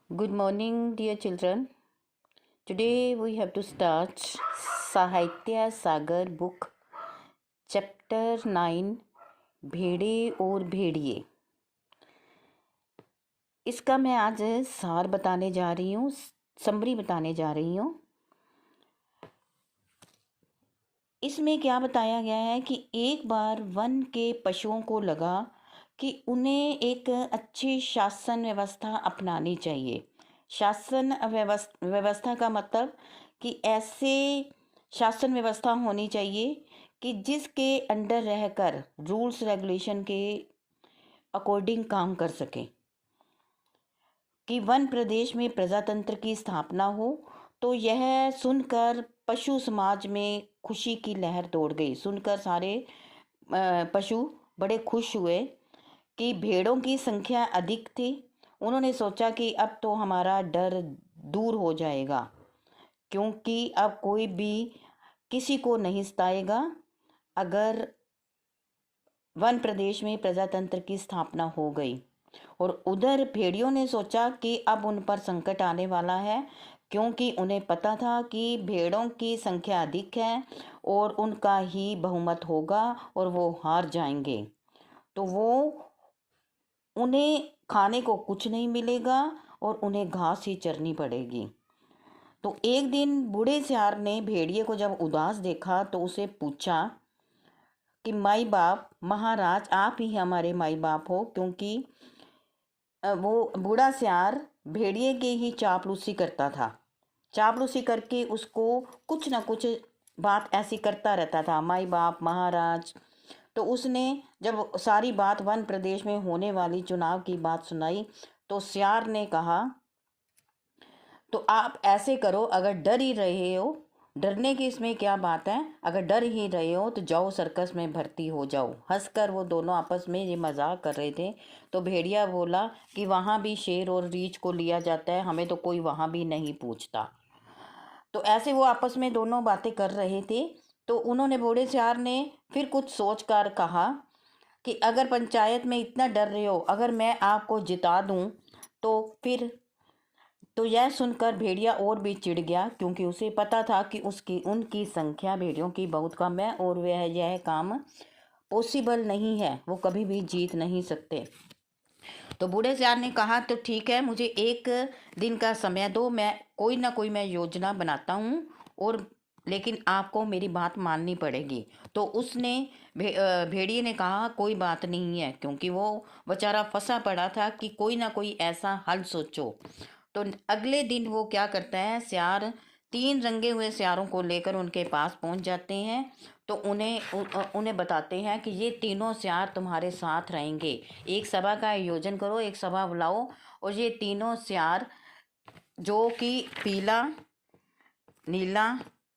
Good morning, dear children. Today we have to start Sahitya Sagar book, chapter 9, भेड़े और भेड़िए। इसका मैं आज सार बताने जा रही हूँ, समरी बताने जा रही हूँ। इसमें क्या बताया गया है कि एक बार वन के पशुओं को लगा कि उन्हें एक अच्छी शासन व्यवस्था अपनानी चाहिए। शासन व्यवस्था का मतलब कि ऐसे शासन व्यवस्था होनी चाहिए कि जिसके अंडर रहकर रूल्स रेगुलेशन के अकॉर्डिंग काम कर सके, कि वन प्रदेश में प्रजातंत्र की स्थापना हो। तो यह सुनकर पशु समाज में खुशी की लहर दौड़ गई। सुनकर सारे पशु बड़े खुश हुए कि भेड़ों की संख्या अधिक थी। उन्होंने सोचा कि अब तो हमारा डर दूर हो जाएगा, क्योंकि अब कोई भी किसी को नहीं सताएगा अगर वन प्रदेश में प्रजातंत्र की स्थापना हो गई। और उधर भेड़ियों ने सोचा कि अब उन पर संकट आने वाला है, क्योंकि उन्हें पता था कि भेड़ों की संख्या अधिक है और उनका ही बहुमत होगा और वो हार जाएंगे। तो उन्हें खाने को कुछ नहीं मिलेगा और उन्हें घास ही चरनी पड़ेगी। तो एक दिन बूढ़े सियार ने भेड़िए को जब उदास देखा तो उसे पूछा कि माई बाप, महाराज आप ही हमारे माई बाप हो, क्योंकि वो बूढ़ा सियार भेड़िए के ही चापलूसी करता था। चापलूसी करके उसको कुछ ना कुछ बात ऐसी करता रहता था, माई बाप, महाराज। तो उसने जब सारी बात वन प्रदेश में होने वाली चुनाव की बात सुनाई तो सियार ने कहा, तो आप ऐसे करो, अगर डर ही रहे हो, डरने की इसमें क्या बात है, अगर डर ही रहे हो तो जाओ सर्कस में भर्ती हो जाओ। हंसकर वो दोनों आपस में ये मजाक कर रहे थे। तो भेड़िया बोला कि वहाँ भी शेर और रीछ को लिया जाता है, हमें तो कोई वहाँ भी नहीं पूछता। तो ऐसे वो आपस में दोनों बातें कर रहे थे। तो उन्होंने, बूढ़े सियार ने फिर कुछ सोच कर कहा कि अगर पंचायत में इतना डर रहे हो, अगर मैं आपको जिता दूं तो यह सुनकर भेड़िया और भी चिढ़ गया, क्योंकि उसे पता था कि उनकी संख्या भेड़ियों की बहुत कम है और वह यह काम पॉसिबल नहीं है, वो कभी भी जीत नहीं सकते। तो बूढ़े सियार ने कहा, तो ठीक है, मुझे एक दिन का समय दो, मैं कोई ना कोई मैं योजना बनाता हूँ, और लेकिन आपको मेरी बात माननी पड़ेगी। तो उसने भेड़िए ने कहा, कोई बात नहीं है, क्योंकि वो बेचारा फंसा पड़ा था कि कोई ना कोई ऐसा हल सोचो। तो अगले दिन वो क्या करता है, सियार 3 रंगे हुए सियारों को लेकर उनके पास पहुंच जाते हैं। तो उन्हें बताते हैं कि ये तीनों सियार तुम्हारे साथ रहेंगे, एक सभा का आयोजन करो, एक सभा बुलाओ। और ये तीनों सियार, जो कि पीला, नीला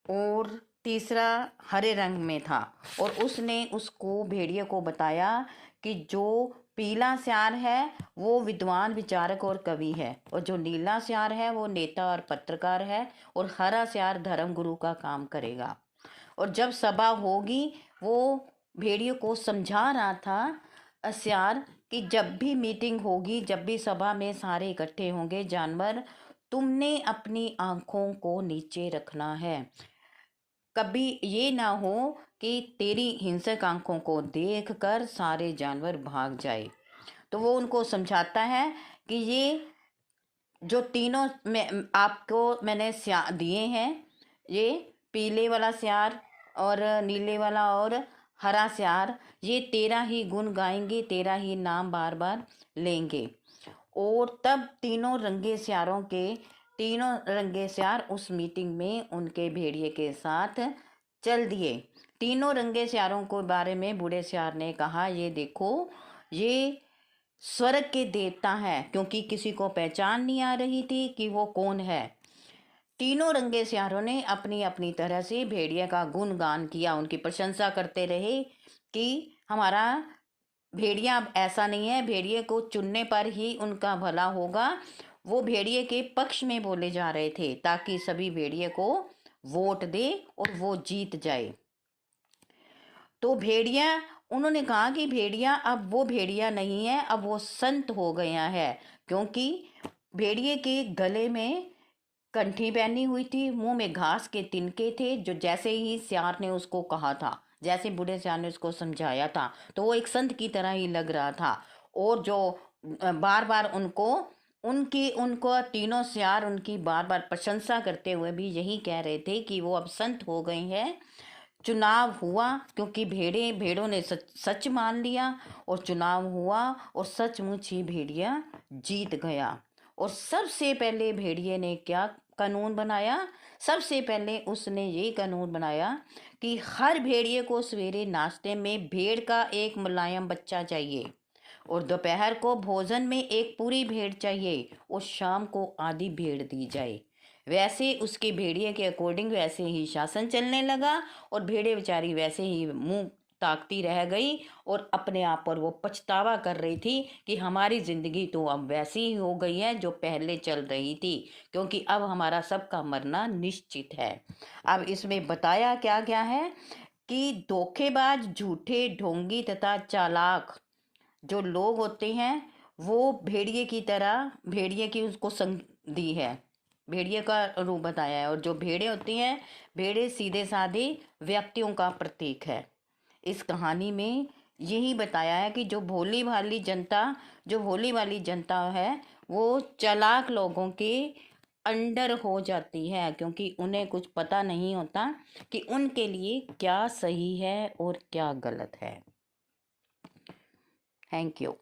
और तीसरा हरे रंग में था, और उसने उसको, भेड़िए को बताया कि जो पीला सियार है वो विद्वान, विचारक और कवि है, और जो नीला सियार है वो नेता और पत्रकार है, और हरा सियार धर्मगुरु का काम करेगा। और जब सभा होगी, वो भेड़िए को समझा रहा था सियार कि जब भी मीटिंग होगी, जब भी सभा में सारे इकट्ठे होंगे जानवर, तुमने अपनी आंखों को नीचे रखना है। कभी ये ना हो कि तेरी हिंसक आंखों को देखकर सारे जानवर भाग जाए। तो वो उनको समझाता है कि ये जो तीनों मैंने दिए हैं, ये पीले वाला सियार और नीले वाला और हरा सियार, ये तेरा ही गुण गाएंगे, तेरा ही नाम बार बार लेंगे। और तब तीनों रंगे सियार उस मीटिंग में उनके भेड़िए के साथ चल दिए। तीनों रंगे सियारों के बारे में बूढ़े सियार ने कहा, ये देखो, ये स्वर्ग के देवता हैं, क्योंकि किसी को पहचान नहीं आ रही थी कि वो कौन है। तीनों रंगे सियारों ने अपनी अपनी तरह से भेड़िया का गुणगान किया, उनकी प्रशंसा करते रहे कि हमारा भेड़िया अब ऐसा नहीं है, भेड़िए को चुनने पर ही उनका भला होगा। वो भेड़िए के पक्ष में बोले जा रहे थे, ताकि सभी भेड़िए को वोट दे और वो जीत जाए। तो उन्होंने कहा कि भेड़िया अब वो भेड़िया नहीं है, अब वो संत हो गया है, क्योंकि भेड़िए के गले में कंठी पहनी हुई थी, मुंह में घास के तिनके थे, जो जैसे ही सियार ने उसको कहा था, जैसे बूढ़े सियार ने उसको समझाया था, तो वो एक संत की तरह ही लग रहा था। और जो बार बार उनको तीनों सियार उनकी बार बार प्रशंसा करते हुए भी यही कह रहे थे कि वो अब संत हो गए हैं। चुनाव हुआ, क्योंकि भेड़ों ने सच मान लिया, और चुनाव हुआ और सचमुच ही भेड़िया जीत गया। और सबसे पहले भेड़िए ने क्या कानून बनाया? सबसे पहले उसने ये कानून बनाया कि हर भेड़िए को सवेरे नाश्ते में भेड़ का एक मुलायम बच्चा चाहिए, और दोपहर को भोजन में एक पूरी भेड़ चाहिए, और शाम को आधी भेड़ दी जाए। वैसे उसके भेड़िए के अकॉर्डिंग वैसे ही शासन चलने लगा, और भेड़े बेचारी वैसे ही मुंह ताकती रह गई, और अपने आप पर वो पछतावा कर रही थी कि हमारी ज़िंदगी तो अब वैसी ही हो गई है जो पहले चल रही थी, क्योंकि अब हमारा सबका मरना निश्चित है। अब इसमें बताया क्या क्या है कि धोखेबाज, झूठे, ढोंगी तथा चालाक जो लोग होते हैं, वो भेड़िए की तरह, भेड़िए की उसको संग दी है, भेड़िए का रूप बताया है। और जो भेड़े होती हैं, भेड़े सीधे साधे व्यक्तियों का प्रतीक है। इस कहानी में यही बताया है कि जो भोली भाली जनता है, वो चालाक लोगों के अंडर हो जाती है, क्योंकि उन्हें कुछ पता नहीं होता कि उनके लिए क्या सही है और क्या गलत है। Thank you.